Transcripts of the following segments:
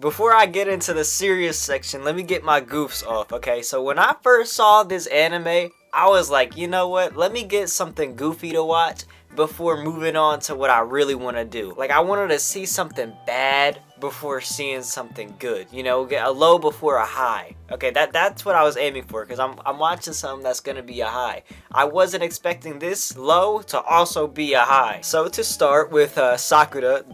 Before I get into the serious section, let me get my goofs off, okay? So when I first saw this anime, I was like, you know what? Let me get something goofy to watch before moving on to what I really want to do. Like, I wanted to see something bad before seeing something good. You know, get a low before a high. Okay, that's what I was aiming for, because I'm watching something that's gonna be a high. I wasn't expecting this low to also be a high. So to start with Sakura,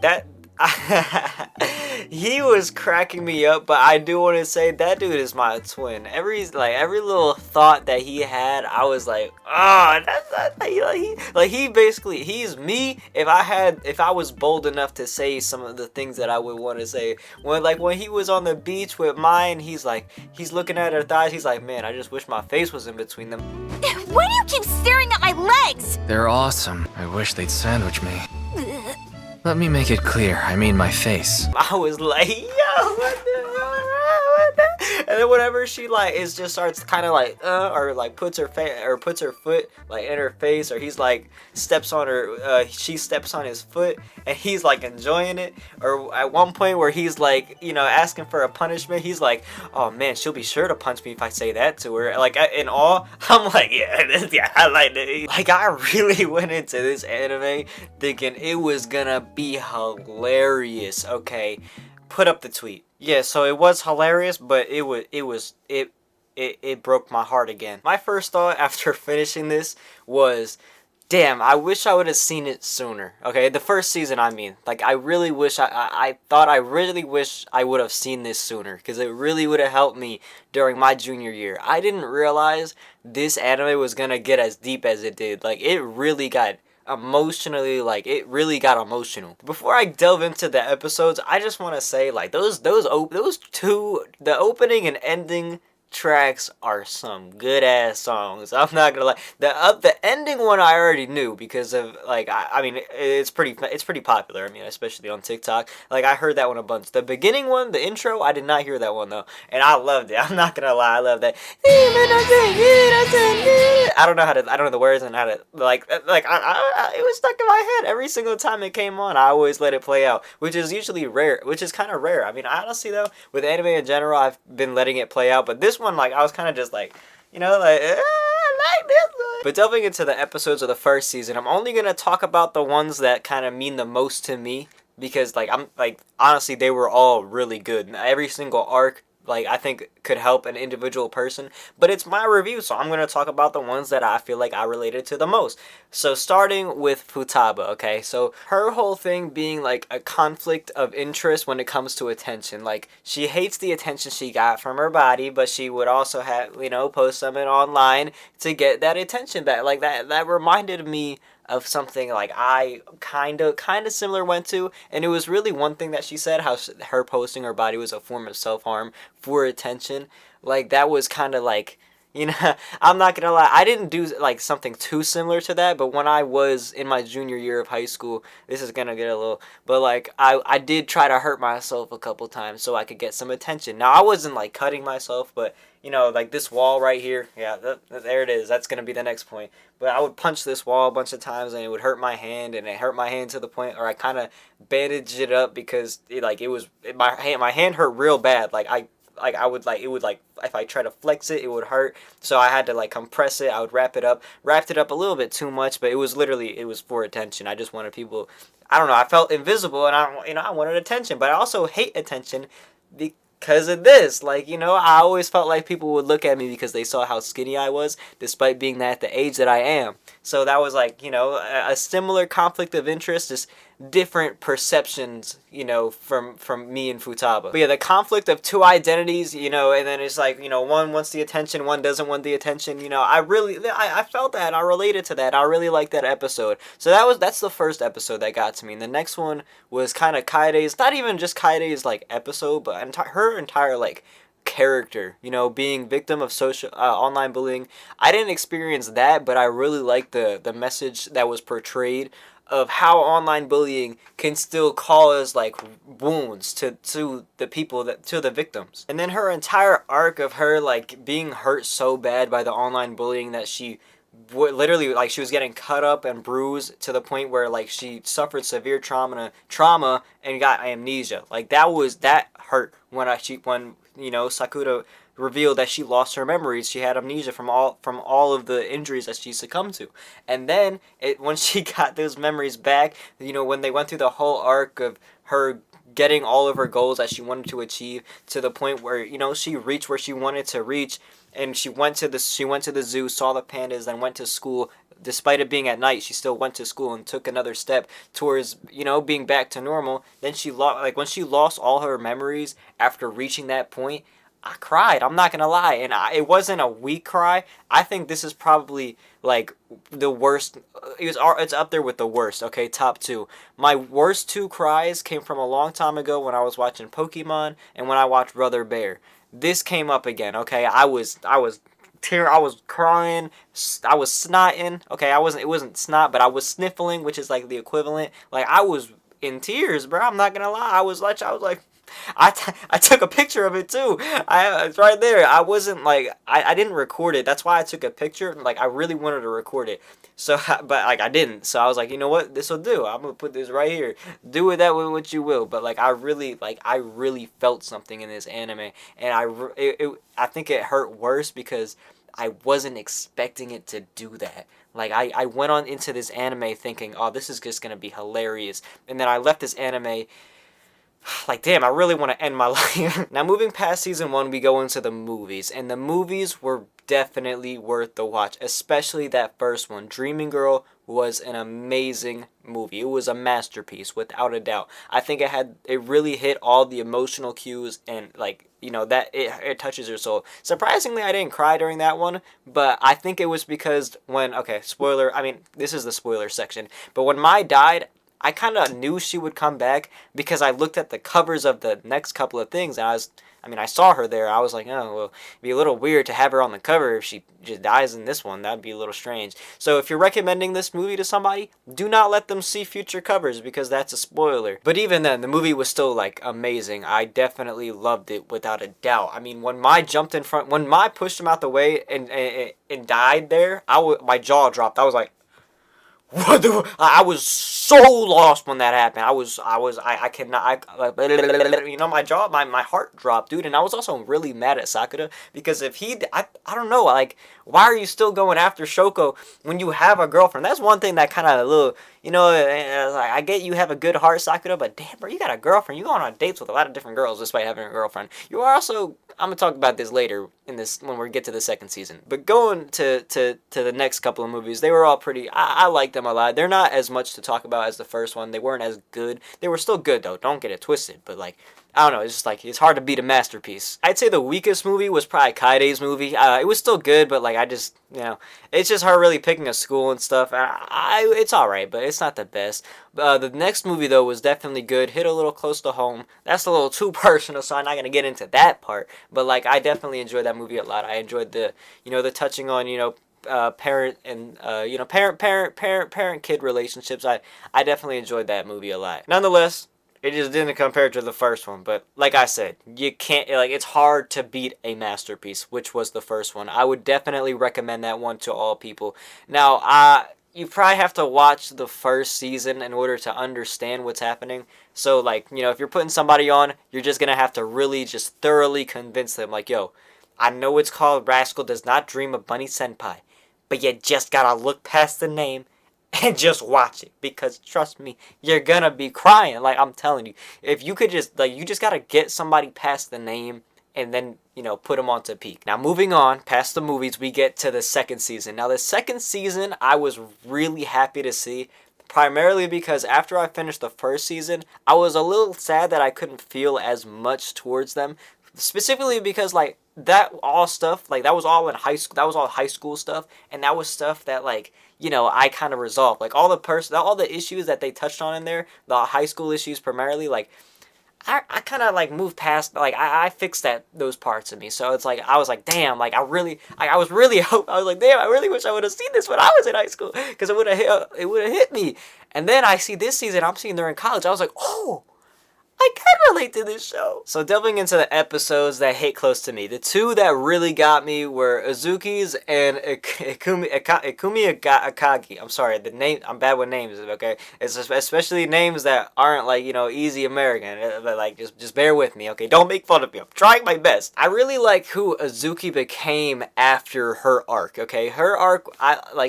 he was cracking me up, but I do want to say that dude is my twin. Every little thought that he had, I was like, oh, he's me. If I was bold enough to say some of the things that I would want to say, when he was on the beach with mine, he's looking at her thighs. He's like, man, I just wish my face was in between them. Why do you keep staring at my legs? They're awesome. I wish they'd sandwich me. Let me make it clear, I mean my face. I was like, yo, what the? And then whenever she just starts kind of or puts her foot like in her face, or he's like steps on her, she steps on his foot, and he's like enjoying it. Or at one point where he's like, asking for a punishment, he's like, oh man, she'll be sure to punch me if I say that to her. Like in awe, I'm like, yeah, I like it. Like I really went into this anime thinking it was gonna be hilarious. Okay, put up the tweet. Yeah, so it was hilarious, but it broke my heart again. My first thought after finishing this was, damn, I wish I would have seen it sooner. Okay, the first season, I mean. Like, I really wish, I really wish I would have seen this sooner, because it really would have helped me during my junior year. I didn't realize this anime was gonna get as deep as it did. Like, it really got emotional. Before I delve into the episodes, I just want to say, like, those two, the opening and ending tracks are some good ass songs. I'm not gonna lie. The ending one I already knew, because of I mean it's pretty popular. I mean, especially on TikTok. Like, I heard that one a bunch. The beginning one, the intro, I did not hear that one though, and I loved it. I'm not gonna lie, I love that. I don't know the words and how to it was stuck in my head every single time it came on. I always let it play out, which is kind of rare. I mean, honestly though, with anime in general, I've been letting it play out, but this one, I was kind of just I like this one. But delving into the episodes of the first season, I'm only gonna talk about the ones that kind of mean the most to me, because honestly, they were all really good. Every single arc, I think could help an individual person, but it's my review, so I'm going to talk about the ones that I feel like I related to the most. So starting with Futaba, okay? So her whole thing being a conflict of interest when it comes to attention. Like, she hates the attention she got from her body, but she would also have, post something online to get that attention back. Like, that reminded me of something I kind of similar went to, and it was really one thing that she said, how her posting her body was a form of self-harm for attention. That was kind of I'm not gonna lie, I didn't do something too similar to that, but when I was in my junior year of high school, this is gonna get a little, but I did try to hurt myself a couple times so I could get some attention. Now, I wasn't cutting myself, but this wall right here, yeah, there it is, that's gonna be the next point. But I would punch this wall a bunch of times, and it would hurt my hand, and it hurt my hand to the point where I kind of bandaged it up, because my hand hurt real bad. If I try to flex it, it would hurt. So I had to compress it. I would wrapped it up a little bit too much, but it was for attention. I just wanted people, I don't know, I felt invisible, and I wanted attention, but I also hate attention because of this. I always felt like people would look at me because they saw how skinny I was, despite being at the age that I am. So that was a similar conflict of interest, just different perceptions, from me and Futaba. But yeah, the conflict of two identities, and then it's one wants the attention, one doesn't want the attention. I felt that, I related to that. I really liked that episode. So that's the first episode that got to me. And the next one was kind of Kaide's, not even just Kaide's episode, but her entire character, being victim of social online bullying. I didn't experience that, but I really liked the message that was portrayed of how online bullying can still cause wounds to the people, to the victims. And then her entire arc of her being hurt so bad by the online bullying that she literally like she was getting cut up and bruised to the point where like she suffered severe trauma and got amnesia. Like that hurt when Sakura revealed that she lost her memories. She had amnesia from all of the injuries that she succumbed to. And then when she got those memories back, when they went through the whole arc of her getting all of her goals that she wanted to achieve to the point where she reached where she wanted to reach, and she went to the zoo, saw the pandas, then went to school. Despite it being at night, she still went to school and took another step towards being back to normal. Then when she lost all her memories after reaching that point, I cried. I'm not gonna lie, and it wasn't a weak cry. I think this is probably like the worst. It's up there with the worst. Okay, top two. My worst two cries came from a long time ago when I was watching Pokemon and when I watched Brother Bear. This came up again. Okay, I was crying, I was snotting. Okay, it wasn't snot, but I was sniffling, which is like the equivalent. Like I was in tears, bro. I'm not gonna lie. I was like. I took a picture of it too. It's right there. I wasn't like I didn't record it. That's why I took a picture. Like I really wanted to record it. So but like I didn't. So I was like, you know what? This will do. I'm gonna put this right here. Do with that with what you will. But like I really felt something in this anime, and I think it hurt worse because I wasn't expecting it to do that. Like I went on into this anime thinking, oh, this is just gonna be hilarious, and then I left this anime like, damn, I really want to end my life. Now, moving past season 1, we go into the movies. And the movies were definitely worth the watch. Especially that first one. Dreaming Girl was an amazing movie. It was a masterpiece, without a doubt. I think it really hit all the emotional cues and, like, that it touches your soul. Surprisingly, I didn't cry during that one. But I think it was because okay, spoiler. I mean, this is the spoiler section. But when Mai died, I kind of knew she would come back because I looked at the covers of the next couple of things, and I saw her there. I was like, oh, well, it'd be a little weird to have her on the cover if she just dies in this one. That'd be a little strange. So if you're recommending this movie to somebody, do not let them see future covers because that's a spoiler. But even then, the movie was still, like, amazing. I definitely loved it without a doubt. I mean, when Mai pushed him out the way and died there, my jaw dropped. I was like, what I was so lost when that happened. I cannot, my heart dropped, dude. And I was also really mad at Sakura because if I don't know, like, why are you still going after Shoko when you have a girlfriend? That's one thing that kind of a little, like, I get you have a good heart, Sakura, but damn, bro, you got a girlfriend. You going on dates with a lot of different girls despite having a girlfriend. You are also, I'm gonna talk about this later when we get to the second season. But going to the next couple of movies, they were all pretty. I liked them a lot. They're not as much to talk about as the first one. They weren't as good. They were still good though. Don't get it twisted. But like, I don't know. It's just like it's hard to beat a masterpiece. I'd say the weakest movie was probably Kaide's movie. It was still good, but like I just it's just her really picking a school and stuff. It's all right, but it's not the best. The next movie though was definitely good. Hit a little close to home. That's a little too personal, so I'm not gonna get into that part. But like I definitely enjoyed that movie a lot. I enjoyed the the touching on parent and parent kid relationships. I definitely enjoyed that movie a lot. Nonetheless, it just didn't compare to the first one, but like I said, you can't, like, it's hard to beat a masterpiece, which was the first one. I would definitely recommend that one to all people. Now, you probably have to watch the first season in order to understand what's happening. So, like, if you're putting somebody on, you're just gonna have to really just thoroughly convince them, like, yo, I know it's called Rascal Does Not Dream of Bunny Senpai, but you just gotta look past the name and just watch it, because trust me, you're gonna be crying. Like, I'm telling you, if you could just, like, you just gotta get somebody past the name and then put them onto peak. Now, moving on past the movies, we get to the second season. Now, the second season I was really happy to see, primarily because after I finished the first season, I was a little sad that I couldn't feel as much towards them, specifically because, like, that all stuff, like, that was all in high school. That was all high school stuff, and that was stuff that, like, I kind of resolved. Like, all the issues that they touched on in there, the high school issues primarily, like, I kind of, like, moved past, like, I fixed those parts of me. So it's like, I was like, damn, like, I was like, damn, I really wish I would have seen this when I was in high school, because it would have hit me. And then I see this season, I'm seeing they're in college. I was like, oh, I can relate to this show. So delving into the episodes that hit close to me, the two that really got me were Azuki's and Akagi. I'm sorry, the name. I'm bad with names. Okay, it's especially names that aren't like easy American. But like just bear with me. Okay, don't make fun of me. I'm trying my best. I really like who Azuki became after her arc. Okay, her arc.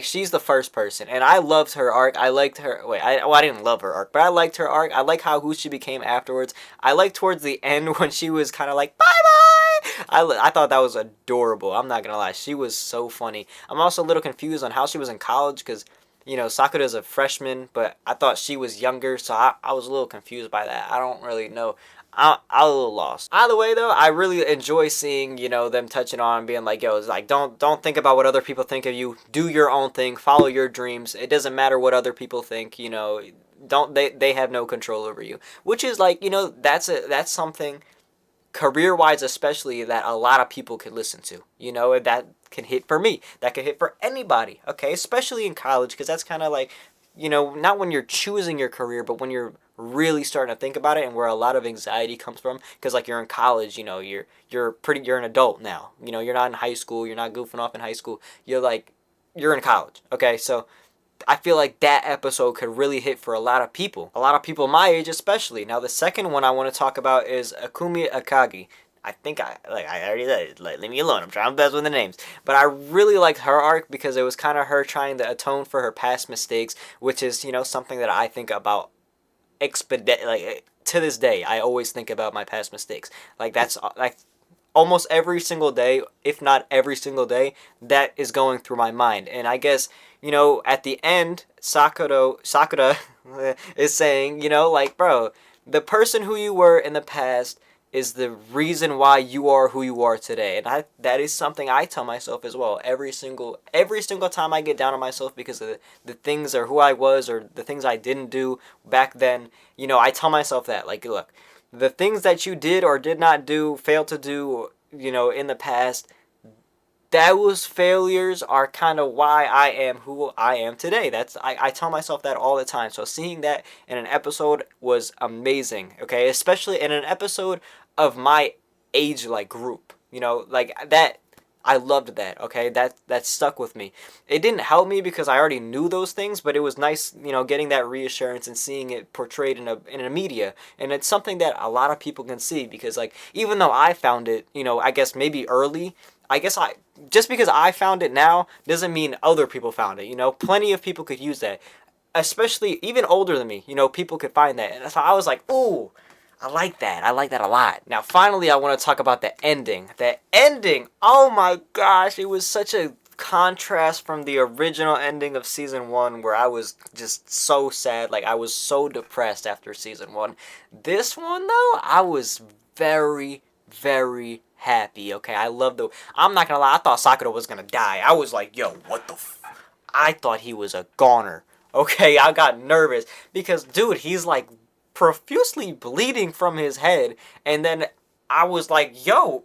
She's the first person, and I loved her arc. I liked her. Wait, I didn't love her arc, but I liked her arc. I like who she became afterwards. I like towards the end when she was kind of like bye bye. I thought that was adorable. I'm not gonna lie, she was so funny. I'm also a little confused on how she was in college because Sakura's a freshman, but I thought she was younger, so I was a little confused by that. I don't really know. I was a little lost. Either way, though, I really enjoy seeing them touching on being like, yo, it's like don't think about what other people think of you. Do your own thing. Follow your dreams. It doesn't matter what other people think. Don't they have no control over you, which is like that's something career wise especially that a lot of people could listen to. That can hit for me, that could hit for anybody, okay, especially in college, because that's kind of like not when you're choosing your career, but when you're really starting to think about it, and where a lot of anxiety comes from, because like you're in college, you're an adult now, you're not in high school, you're not goofing off in high school, you're in college, okay. So I feel like that episode could really hit for a lot of people. A lot of people my age especially. Now the second one I want to talk about is Akumi Akagi. I think I already said it. Like, leave me alone. I'm trying my best with the names. But I really liked her arc because it was kind of her trying to atone for her past mistakes, which is, something that I think about to this day. I always think about my past mistakes. Like that's like almost every single day, if not every single day, that is going through my mind. And I guess, at the end, Sakura is saying, like, bro, the person who you were in the past is the reason why you are who you are today. And that is something I tell myself as well. Every single time I get down on myself because of the things or who I was or the things I didn't do back then, I tell myself that, like, look, the things that you did or did not do, failed to do, in the past, those failures are kind of why I am who I am today. I tell myself that all the time. So seeing that in an episode was amazing, okay? Especially in an episode of my age, like, group. Like, that, I loved that, okay? That stuck with me. It didn't help me because I already knew those things, but it was nice, getting that reassurance and seeing it portrayed in a media. And it's something that a lot of people can see because, like, even though I found it, I guess maybe early, just because I found it now doesn't mean other people found it. Plenty of people could use that, especially even older than me. People could find that, and so I was like, ooh, I like that. I like that a lot. Now, finally, I want to talk about the ending. The ending, oh my gosh, it was such a contrast from the original ending of season 1, where I was just so sad. Like, I was so depressed after season 1. This one, though, I was very, very happy, okay? I'm not gonna lie, I thought Sakura was gonna die. I was like, yo, what the I thought he was a goner, okay? I got nervous because, dude, he's like profusely bleeding from his head, and then I was like, yo,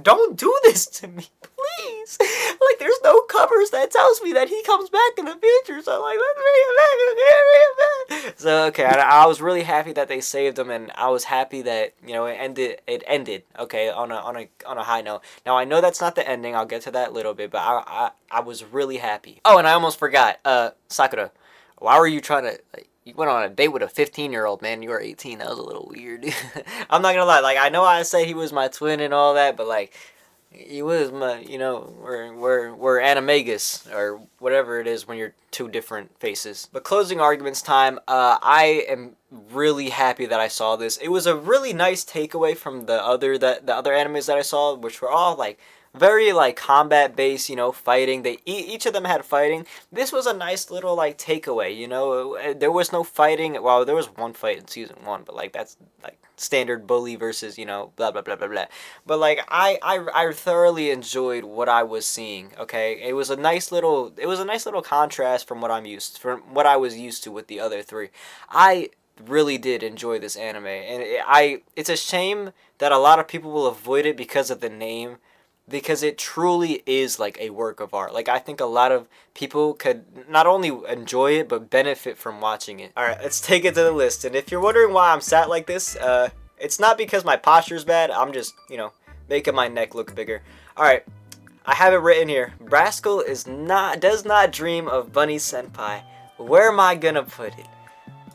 don't do this to me, please. Like, there's no covers that tells me that he comes back in the future. So, like, let's bring him back. So, okay, I was really happy that they saved him, and I was happy that it ended. Okay, on a high note. Now I know that's not the ending. I'll get to that a little bit, but I was really happy. Oh, and I almost forgot. Sakura, why were you trying to? You went on a date with a 15-year-old, man. You were 18. That was a little weird. I'm not gonna lie. Like, I know I said he was my twin and all that, but like, he was my, we're animagus or whatever it is when you're two different faces. But closing arguments time. I am really happy that I saw this. It was a really nice takeaway from the other animes that I saw, which were all like very like combat based, fighting. They each of them had fighting. This was a nice little like takeaway, there was no fighting. Well, there was one fight in season 1, but like that's like standard bully versus blah blah blah blah blah. But like I thoroughly enjoyed what I was seeing. Okay, it was a nice little contrast from what I was used to with the other 3. I really did enjoy this anime, and it's a shame that a lot of people will avoid it because of the name. because it truly is like a work of art. Like I think a lot of people could not only enjoy it but benefit from watching it. All right, let's take it to the list. And if you're wondering why I'm sat like this, it's not because my posture's bad. I'm just, you know, making my neck look bigger. All right, I have it written here. Rascal does not dream of Bunny Senpai. Where am I gonna put it?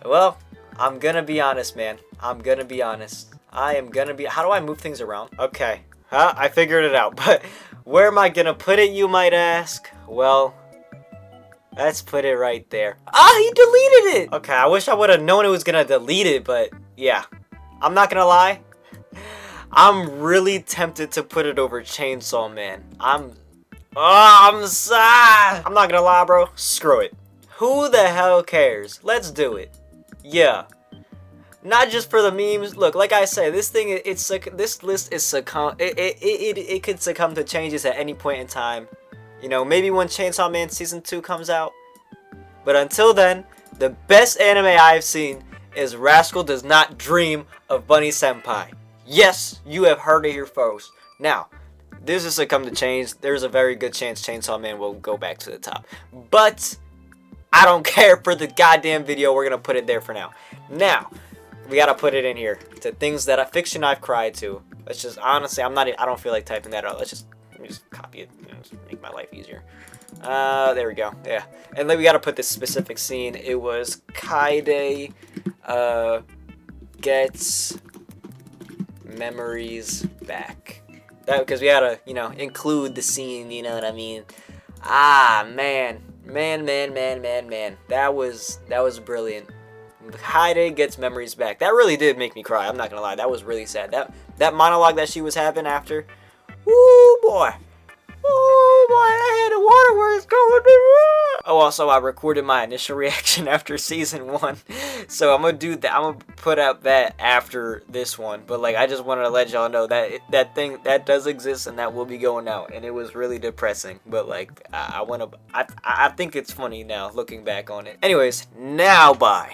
Well, I'm gonna be honest, man. I'm gonna be honest. I am gonna be. How do I move things around? Okay. I figured it out, but where am I gonna put it, you might ask? Well, let's put it right there. Ah, he deleted it! Okay, I wish I would have known it was gonna delete it, but yeah. I'm not gonna lie. I'm really tempted to put it over Chainsaw Man. I'm sad. I'm not gonna lie, bro. Screw it. Who the hell cares? Let's do it. Yeah. Not just for the memes. Look, like I say, this thing, this list is it could succumb to changes at any point in time. You know, maybe when Chainsaw Man Season 2 comes out. But until then, the best anime I've seen is Rascal Does Not Dream of Bunny Senpai. Yes, you have heard it here first. Now, this is succumb to change. There's a very good chance Chainsaw Man will go back to the top. But I don't care for the goddamn video. We're gonna put it there for now. Now, we gotta put it in here to things that fiction I've cried to. Let's just honestly, I don't feel like typing that out. Let me just copy it. You know, just make my life easier. There we go. Yeah, and then we gotta put this specific scene. It was Kaide gets memories back. That because we gotta, you know, include the scene. You know what I mean? Ah, man. That was brilliant. Haide gets memories back. That really did make me cry. I'm not gonna lie. That was really sad. That monologue that she was having after. Woo boy. Oh boy, I had the waterworks going. Oh, also I recorded my initial reaction after season 1, so I'm gonna do that. I'm gonna put out that after this one. But like, I just wanted to let y'all know that that thing that does exist and that will be going out, and it was really depressing. But like, I think it's funny now looking back on it. Anyways, now bye.